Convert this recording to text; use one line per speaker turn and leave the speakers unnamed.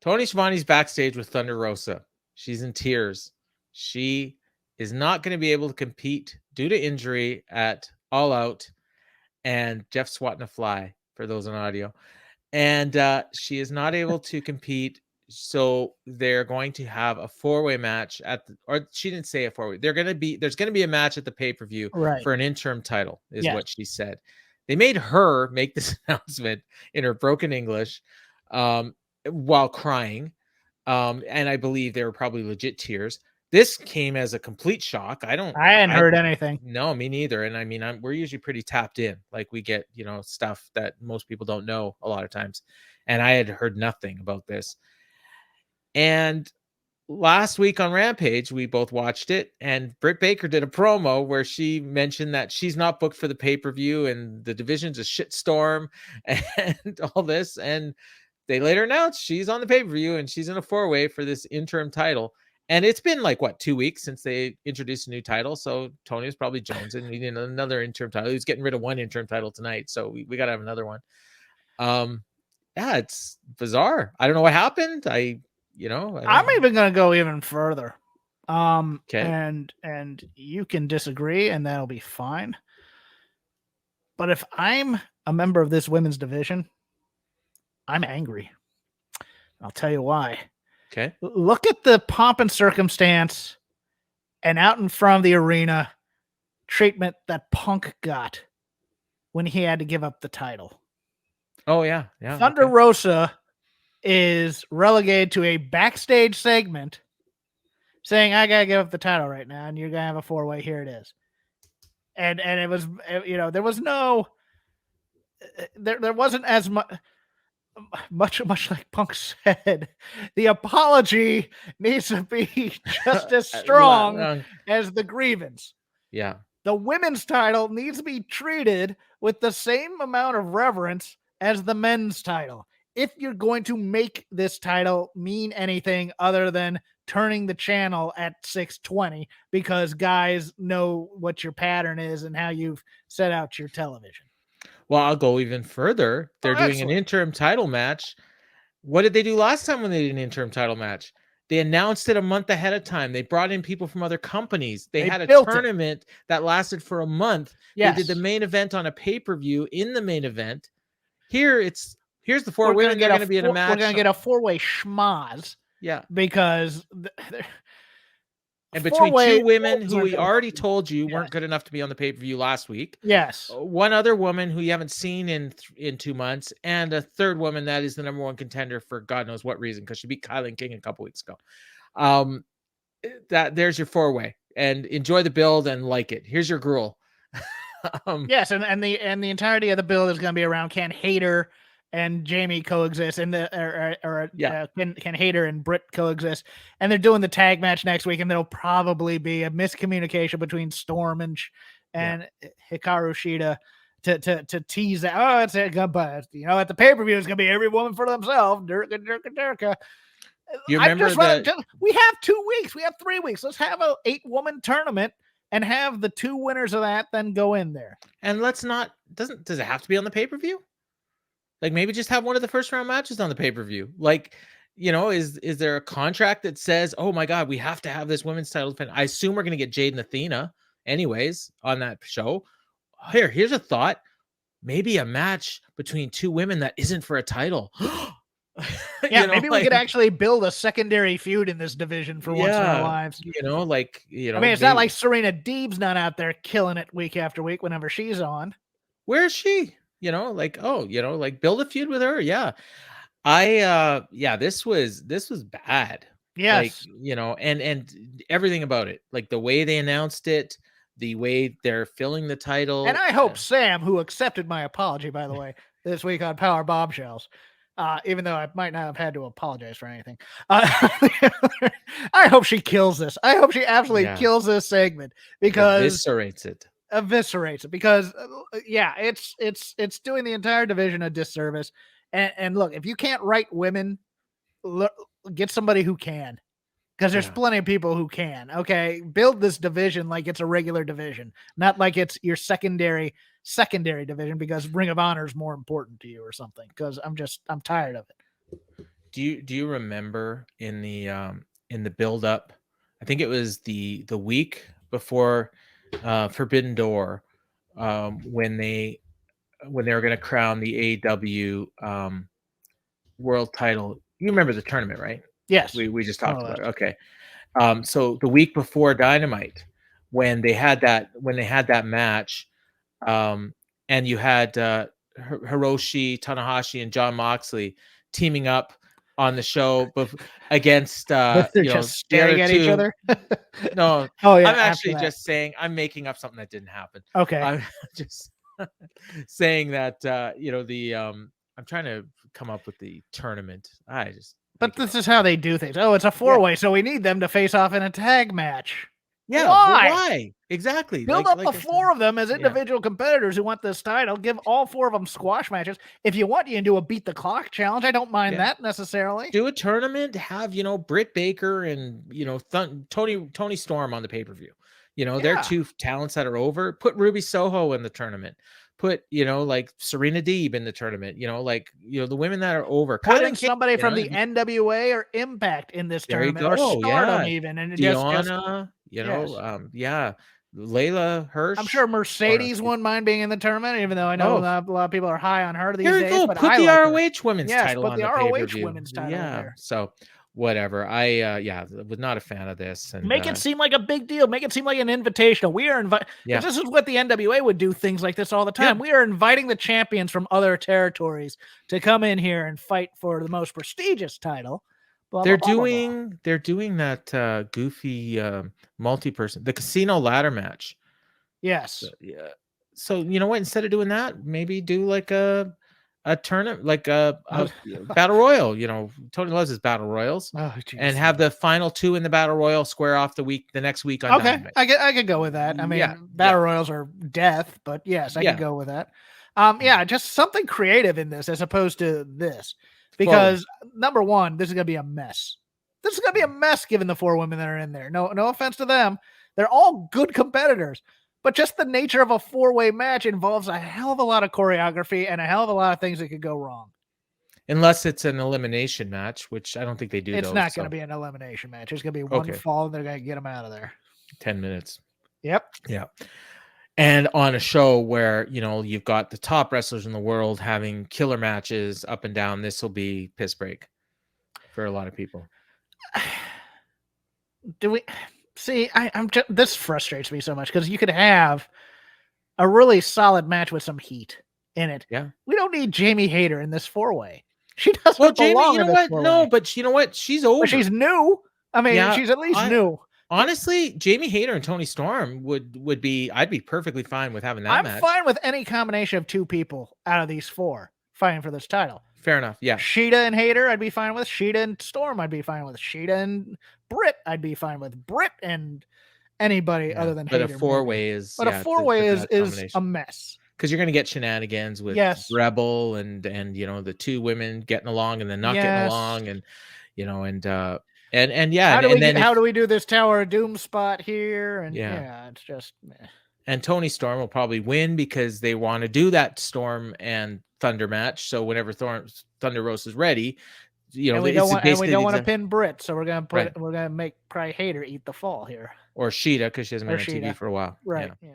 Tony Schiavone's backstage with Thunder Rosa. She's in tears. She is not going to be able to compete due to injury at All Out, and Jeff swatting a fly for those on audio. And she is not able to compete, so they're going to have a four-way match or she didn't say a four-way. There's going to be a match at the pay-per-view for an interim title, is what she said. They made her make this announcement in her broken English while crying. And I believe they were probably legit tears. This came as a complete shock. I hadn't
heard anything.
No, me neither. And I mean, we're usually pretty tapped in. Like we get, stuff that most people don't know a lot of times. And I had heard nothing about this. And last week on Rampage, we both watched it, and Britt Baker did a promo where she mentioned that she's not booked for the pay-per-view and the division's a shitstorm and all this. And they later announced she's on the pay-per-view and she's in a four-way for this interim title. And it's been 2 weeks since they introduced a new title. So Tony was probably jonesing, needing another interim title. He was getting rid of one interim title tonight. So we got to have another one. Yeah, it's bizarre. I don't know what happened. I'm
even going to go even further.
Okay.
And you can disagree and that'll be fine. But if I'm a member of this women's division, I'm angry. I'll tell you why.
Okay.
Look at the pomp and circumstance and out in front of the arena treatment that Punk got when he had to give up the title.
Oh, yeah.
Thunder Rosa is relegated to a backstage segment saying, I got to give up the title right now, and you're going to have a four-way. Here it is. And it was, there was no, there wasn't as much like Punk said, the apology needs to be just as strong as the grievance.
Yeah.
The women's title needs to be treated with the same amount of reverence as the men's title. If you're going to make this title mean anything other than turning the channel at 620, because guys know what your pattern is and how you've set out your television.
Well, I'll go even further. They're doing an interim title match. What did they do last time when they did an interim title match? They announced it a month ahead of time. They brought in people from other companies. They had a tournament that lasted for a month. Yes. They did the main event on a pay-per-view in the main event. Here's the four women. They're going to be in a match.
We're going to get a four-way schmoz.
Yeah.
Because
and between two women who we already told you weren't good enough to be on the pay-per-view last week.
Yes.
One other woman who you haven't seen in 2 months, and a third woman that is the number one contender for God knows what reason, because she beat Kylan King a couple weeks ago. There's your four-way, and enjoy the build and like it. Here's your gruel.
Yes, and the entirety of the build is going to be around can Hayter and Jamie coexist, and can Hayter and Britt coexist, and they're doing the tag match next week, and there'll probably be a miscommunication between Storm and Hikaru Shida to tease that. Oh, it's a good, but at the pay-per-view it's gonna be every woman for themselves. Durka.
You remember
we have 2 weeks, we have 3 weeks. Let's have a 8-woman tournament and have the 2 winners of that then go in there.
And does it have to be on the pay-per-view? Like, maybe just have one of the first round matches on the pay-per-view. Like, is there a contract that says, oh my God, we have to have this women's title defense? I assume we're going to get Jade and Athena anyways on that show. Here's a thought. Maybe a match between 2 women that isn't for a title.
Maybe we could actually build a secondary feud in this division for once in our lives.
I mean,
it's not like Serena Deeb's not out there killing it week after week whenever she's on.
Where is she? Build a feud with her. Yeah. This was bad.
Yes.
And everything about it, like the way they announced it, the way they're filling the title.
And I hope Sam, who accepted my apology, by the way, this week on Power Bombshells, even though I might not have had to apologize for anything. I hope she kills this. I hope she absolutely kills this segment, because
eviscerates it
because it's doing the entire division a disservice. And look, if you can't write women, get somebody who can, because there's plenty of people who can. Okay, build this division like it's a regular division, not like it's your secondary division because Ring of Honor is more important to you or something. Because I'm tired of it.
Do you remember in the build up? I think it was the week before Forbidden Door, when they were going to crown the AEW world title. You remember the tournament, right?
Yes.
We just
More
talked
or less.
about it. Okay. So the week before Dynamite, when they had that match, and you had Hiroshi Tanahashi and John Moxley teaming up on the show, against
They're just
the other
staring at each
two.
other.
No,
Oh yeah,
I'm
after
actually
that.
just saying, I'm making up something that didn't happen.
Okay.
I'm just saying that I'm trying to come up with the tournament. I just
But
make it
this
up.
is how they do things. Oh, it's a
Yeah.
four-way, so we need them to face off in a tag match.
Yeah, but
Why?
why? Exactly.
Build up the
I said.
four of them as
Yeah.
individual competitors who want this title. Give all four of them squash matches. If you want, you can do a beat the clock challenge. I don't mind
Yeah.
that necessarily.
Do a tournament, have, Britt Baker and, Tony Storm on the pay-per-view. They're
Yeah.
two talents that are over. Put Ruby Soho in the tournament. Put, like Serena Deeb in the tournament. The women that are over.
Put
Kylan
in
King,
somebody from the NWA or Impact in this
there you
tournament, or
go.
Stardom
Yeah.
even, and just
Deanna,
yes.
Yeah. Layla Hirsch.
I'm sure Mercedes wouldn't mind being in the tournament, even though I know
Oh,
a lot of people are high on her these
here you
days.
go.
But
Put
I
the
like her.
ROH women's
Yes,
title
put
on
the
the
ROH
pay-per-view.
women's title in
Yeah.
there.
So whatever. I was not a fan of this. And
Make it seem like a big deal. Make it seem like an invitational. We are inviting,
yeah.
because this is what the NWA would do, things like this all the time.
Yep.
We are inviting the champions from other territories to come in here and fight for the most prestigious title. Blah,
They're
blah, blah, blah, blah.
doing that goofy multi-person, the casino ladder match.
Yes.
Yeah. So you know what? Instead of doing that, maybe do like a tournament, like a battle royal. Tony loves his battle royals,
Oh,
and have the final two in the battle royal square off the next week on
okay,
Dynamite.
I could go with that. I mean, battle royals are death, but yes, I could go with that. Yeah, just something creative in this as opposed to this, because number one, this is gonna be a mess. This is gonna be a mess given the four women that are in there. No offense to them, they're all good competitors, but just the nature of a four-way match involves a hell of a lot of choreography and a hell of a lot of things that could go wrong.
Unless it's an elimination match, which I don't think they do.
It's not going to be an elimination match. It's going to be one fall, and they're going to get them out of there.
10 minutes.
Yep.
Yeah. And on a show where, you've got the top wrestlers in the world having killer matches up and down, this will be piss break for a lot of people.
Do we see? This frustrates me so much, because you could have a really solid match with some heat in it.
Yeah.
We don't need Jamie Hayter in this four-way. She doesn't belong in this four-way.
No, but you know what? She's over.
But she's new. I mean, she's at least new.
Honestly, Jamie Hayter and Tony Storm would be. I'd be perfectly fine with having that match.
I'm fine with any combination of two people out of these four fighting for this title.
Fair enough. Yeah.
Sheeta and Hayter, I'd be fine with. Sheeta and Storm, I'd be fine with. Sheeta and Britt, I'd be fine with. Britt and anybody other than Hayter.
But a four-way is.
But a four-way is a mess.
Because you're going to get shenanigans with Rebel and the two women getting along and then not getting along, and
how do we do this Tower of Doom spot here? And it's just meh.
And Tony Storm will probably win because they want to do that Storm and Thunder match. So whenever Thunder Rosa is ready,
and we don't want to pin Britt, so we're gonna make probably Hayter eat the fall here,
or Sheeta, because she hasn't been on TV for a while.
Right. Yeah.